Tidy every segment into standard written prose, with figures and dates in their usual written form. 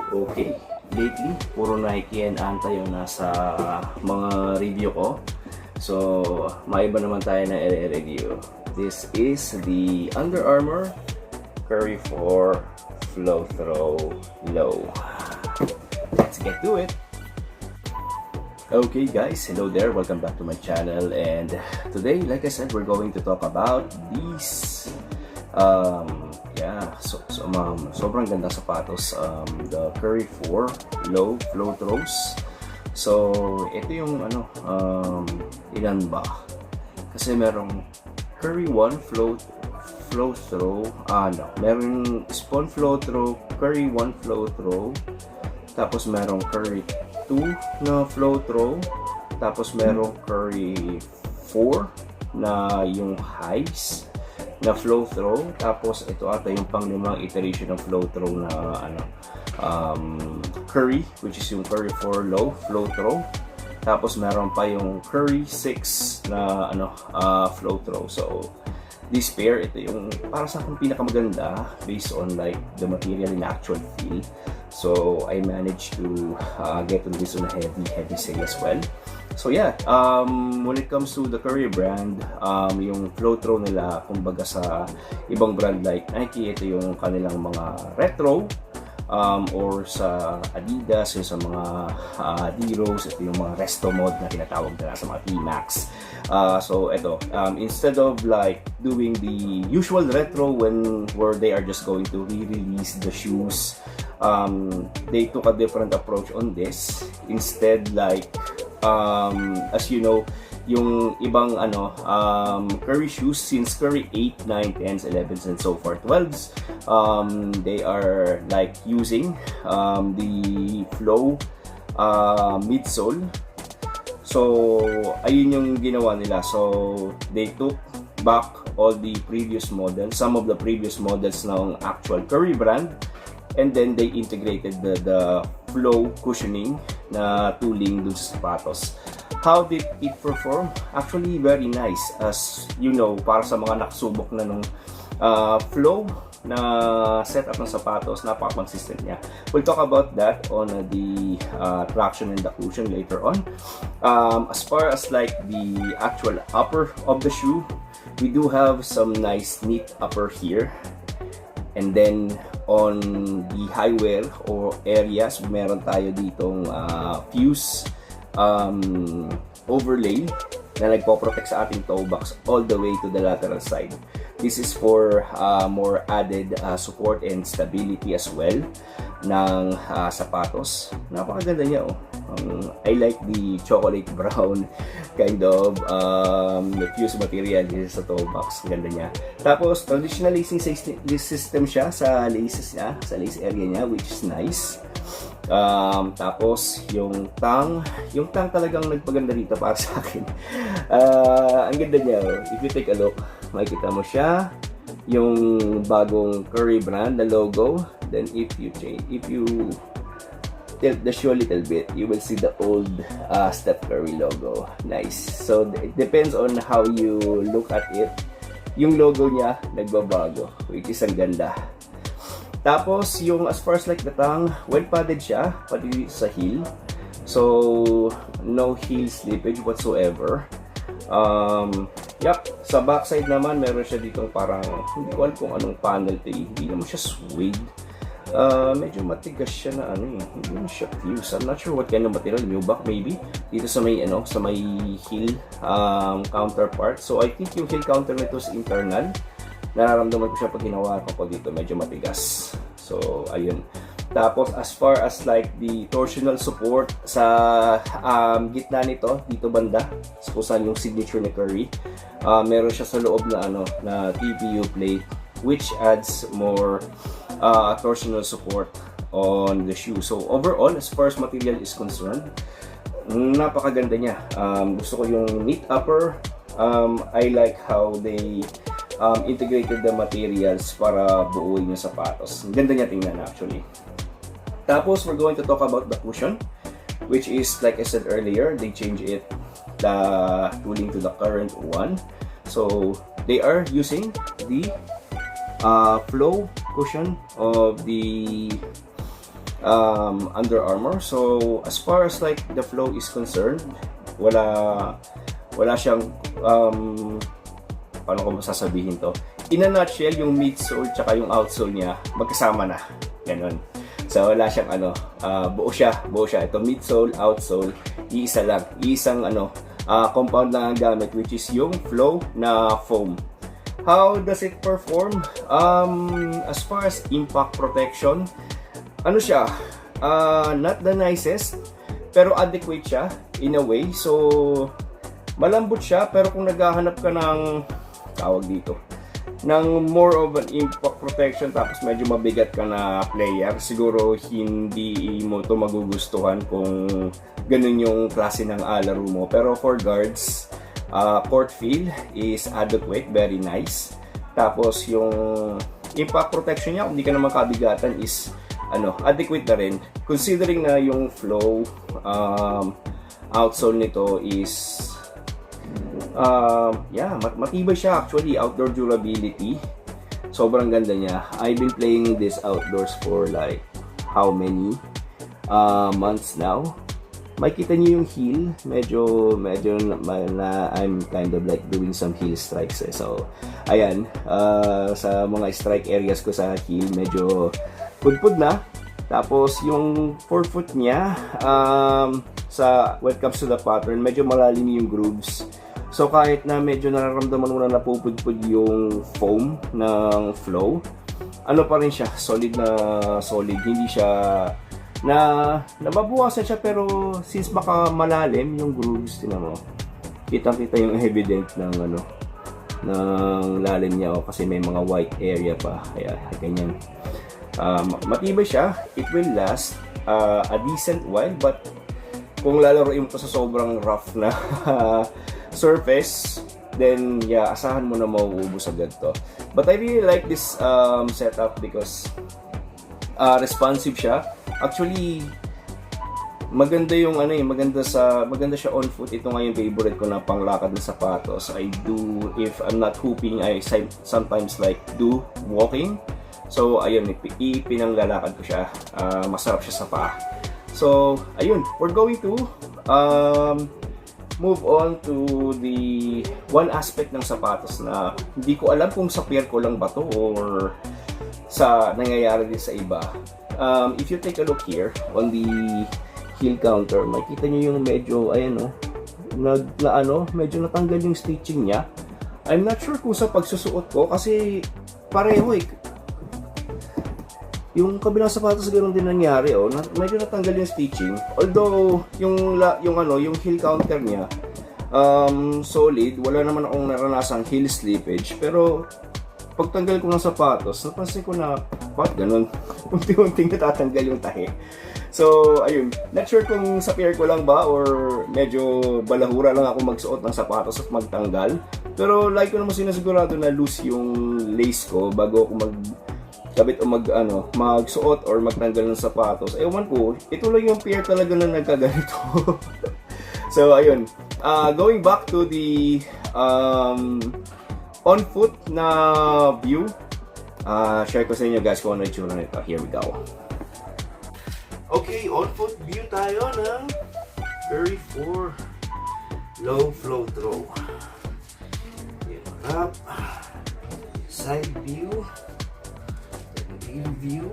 Okay, lately, puro Nike and Anta yung nasa mga review ko. So, maiba naman tayo na i-review. This is the Under Armour Curry 4 Flow Throw Low. Let's get to it! Okay guys, hello there, welcome back to my channel, and today, like I said, we're going to talk about these sobrang ganda sapatos, the Curry 4 Low Flow Throws. So ito yung ilan ba, kasi merong Curry 1 Flow Throw, merong Spawn Flow Throw, Curry 1 Flow Throw, tapos merong Curry 2 na Flow Throw, tapos merong Curry 4 na yung highs na Flow Throw, tapos ito ata yung pang-limang iteration ng Flow Throw na Curry, which is yung Curry 4 Low Flow Throw, tapos meron pa yung Curry 6 na Flow Throw. So this pair, ito yung para sa akin pinakamaganda based on like the material and actual feel. So I managed to get on this on a heavy sale as well. So yeah, when it comes to the Curry brand, yung Flow Throw nila, kumbaga sa ibang brand like Nike, ito yung kanilang mga retro, or sa Adidas, yung sa mga Heroes, ito yung mga resto mode na tinatawag nila sa mga T-Max. So ito, instead of like doing the usual retro where they are just going to re-release the shoes, they took a different approach on this. Instead, like as you know, yung ibang Curry shoes, since Curry 8, 9, 10s, 11s, and so forth, 12s, they are like using the Flow midsole. So ayun yung ginawa nila. So they took back all the previous models, some of the previous models ng actual Curry brand, and then they integrated the Flow cushioning na tooling dun sa sapatos. How did it perform? Actually, very nice. As you know, para sa mga nakasubok na nung Flow na setup ng sapatos, napaka-consistent niya. We'll talk about that on the traction and the cushion later on. As far as like the actual upper of the shoe, we do have some nice neat upper here. And then on the high wear or areas, meron tayo ditong fuse overlay na nagpo-protect sa ating toe box all the way to the lateral side. This is for more added support and stability as well ng sapatos. Napakaganda niya, oh. I like the chocolate brown kind of fuse material dito sa toe box. Ganda niya. Tapos traditional lacing system siya sa laces niya, sa lace area niya, which is nice. Tapos yung tang talagang nagpaganda dito para sa akin. Ang ganda niya, oh. If you take a look, makikita mo siya yung bagong Curry brand na logo. Then if you tilt the shoe a little bit, you will see the old Steph Curry logo. Nice. So it depends on how you look at it. Yung logo niya nagbabago, which is ang ganda. Tapos yung as far as like the tongue, well padded siya pati sa heel. So no heel slippage whatsoever. Sa backside naman meron siya ditong parang, hindi ko alam kung anong panel to, hindi naman siya suede. Medyo matigas siya na hindi naman siya fuse. I'm not sure what kind of material, nubuck maybe, dito sa may sa may heel counterpart. So I think yung heel counter nito is internal. Nararamdaman ko siya pag ginawa ko dito, medyo matigas. So ayun. Tapos as far as like the torsional support sa gitna nito, dito banda, kung saan yung signature ni Curry, meron siya sa loob na na TPU plate, which adds more torsional support on the shoe. So overall, as far as material is concerned, napakaganda niya. Gusto ko yung neat upper. I like how they integrated the materials para buuin yung sapatos. Ang ganda niya tingnan actually. Tapos we're going to talk about the cushion, which is, like I said earlier, they change it, the tooling to the current one. So they are using the flow cushion of the Under Armour. So as far as like the flow is concerned, wala siyang paano ko masasabihin to? In a nutshell, yung midsole tsaka yung outsole niya magkasama na. Ganon. So wala siyang buo siya. Ito midsole, outsole, iisang compound lang ang gamit, which is yung flow na foam. How does it perform? As far as impact protection, siya, not the nicest, pero adequate siya in a way. So malambot siya, pero kung naghahanap ka ng more of an impact protection tapos medyo mabigat ka na player, siguro hindi mo to magugustuhan kung ganun yung klase ng laro mo. Pero for guards, court feel is adequate, very nice. Tapos yung impact protection niya, kung hindi ka naman kabigatan, is adequate na rin, considering na yung flow outsole nito is matibay siya actually. Outdoor durability, sobrang ganda niya. I've been playing this outdoors for like how many months now. Makikita niyo yung heel, medyo na I'm kind of like doing some heel strikes So ayan, sa mga strike areas ko sa heel medyo pudpud na. Tapos yung forefoot niya, when it comes to the pattern, medyo malalim yung grooves. So kahit na medyo nararamdaman mo na napupudpud yung foam ng flow, pa rin siya, solid na solid. Hindi siya nababawasan siya, pero since baka malalim yung grooves, tinan mo, kitang-kita yung evident ng lalim niya, kasi may mga white area pa, kaya ganyan. Matibay siya, it will last a decent while, but kung lalaroin mo to sa sobrang rough na surface, then asahan mo na mauubos agad to. But I really like this setup because responsive siya. Actually, maganda yung maganda siya on foot. Ito nga yung favorite ko na panglakad na sapatos. I do, if I'm not hooping, I sometimes like do walking. So ayun, ipinanglalakad ko siya. Masarap siya sa paa. So ayun, we're going to move on to the one aspect ng sapatos na hindi ko alam kung sa pair ko lang ba to or sa nangyayari din sa iba. If you take a look here on the heel counter, makita niyo yung medyo medyo natanggal yung stitching niya. I'm not sure kung sa pagsusuot ko, kasi pareho yung kabilang sapatos ganoon din nangyari, medyo natanggal yung stitching. Although yung heel counter niya solid, wala naman akong naranasang heel slippage, pero pagtanggal ko ng sapatos, napansin ko na ganun, unti-unting natatanggal yung tahi. So ayun, not sure kung sa pair ko lang ba or medyo balahura lang ako magsuot ng sapatos at magtanggal. Pero like ko naman sinasigurado na loose yung lace ko bago ako kabit o magsuot or magtanggal ng sapatos. Ewan ko, ito lang yung pair talaga na nagkaganito. So ayun, going back to the on foot na view, share ko sa inyo guys kung ano yung tsura nito. Here we go. Okay, on foot view tayo ng Curry 4 low flow throw. Up, side view, view,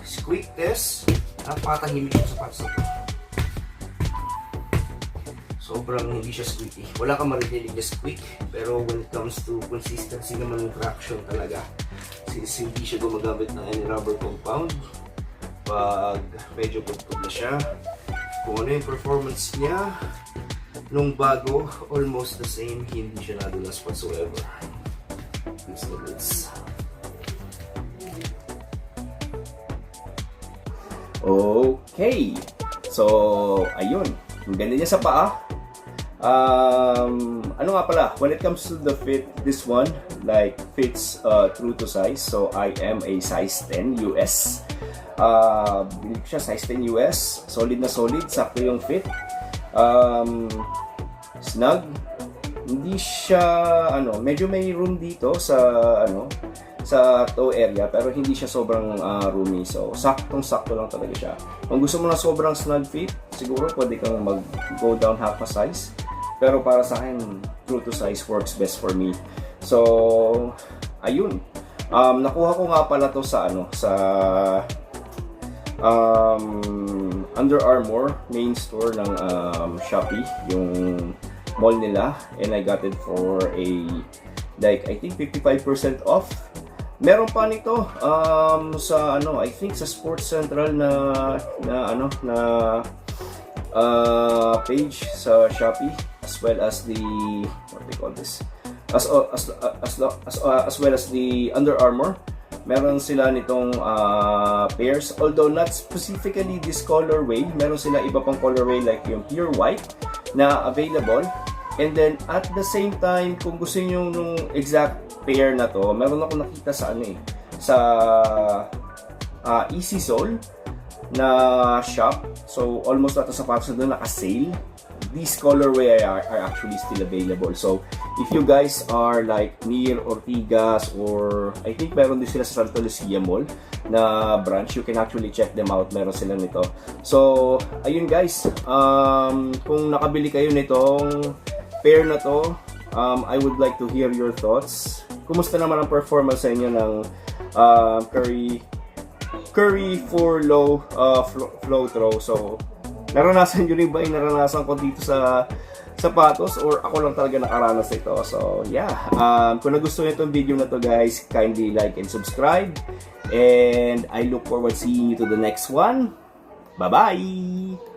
squeak test. Napakatahimik yung sapatos ito. Sobrang hindi siya squeaky. Wala kang maririnig na squeak, pero when it comes to consistency naman ng traction talaga, since hindi siya gumagamit ng any rubber compound, pag medyo pagpag na siya, kung ano yung performance niya nung bago, almost the same, hindi siya nadulas whatsoever. It's the goods. Okay, so ayun, ang ganda niya sa paa. Ano nga pala, when it comes to the fit, this one like fits true to size. So I am a size 10 US. Bilhin ko siya size 10 US, solid na solid, sakto yung fit. Snug, hindi siya medyo may room dito sa sa toe area, pero hindi siya sobrang roomy. So, saktong-sakto lang talaga siya. Kung gusto mo na sobrang snug fit, siguro pwede kang mag-go down half a size. Pero para sa akin, true to size works best for me. So, ayun. Nakuha ko nga pala to sa Under Armour main store ng Shopee, yung mall nila, and I got it for I think 55% off. Meron pa nito sa I think sa Sports Central na page sa Shopee, as well as the what do you call this, as well as the Under Armour. Meron sila nitong pairs, although not specifically this colorway. Meron sila iba pang colorway like yung pure white na available. And then at the same time, kung gusto niyo nung exact pair na to, meron ako nakita sa sa Easy Sole na shop. So almost lahat ng sapatos na doon naka-sale. These colorway are actually still available. So if you guys are like near Ortigas, or I think meron din sila sa Santa Lucia Mall na branch, you can actually check them out. Meron sila nito. So ayun guys, kung nakabili kayo nitong pair na to, I would like to hear your thoughts. Kumusta naman ang performance sa inyo ng Curry 4 low flow throw? So naranasan nyo rin ba yung naranasan ko dito sa sapatos, or ako lang talaga nakaranas ito? So yeah, kung nagustuhan nyo itong video na to guys, kindly like and subscribe, and I look forward seeing you to the next one. Bye bye.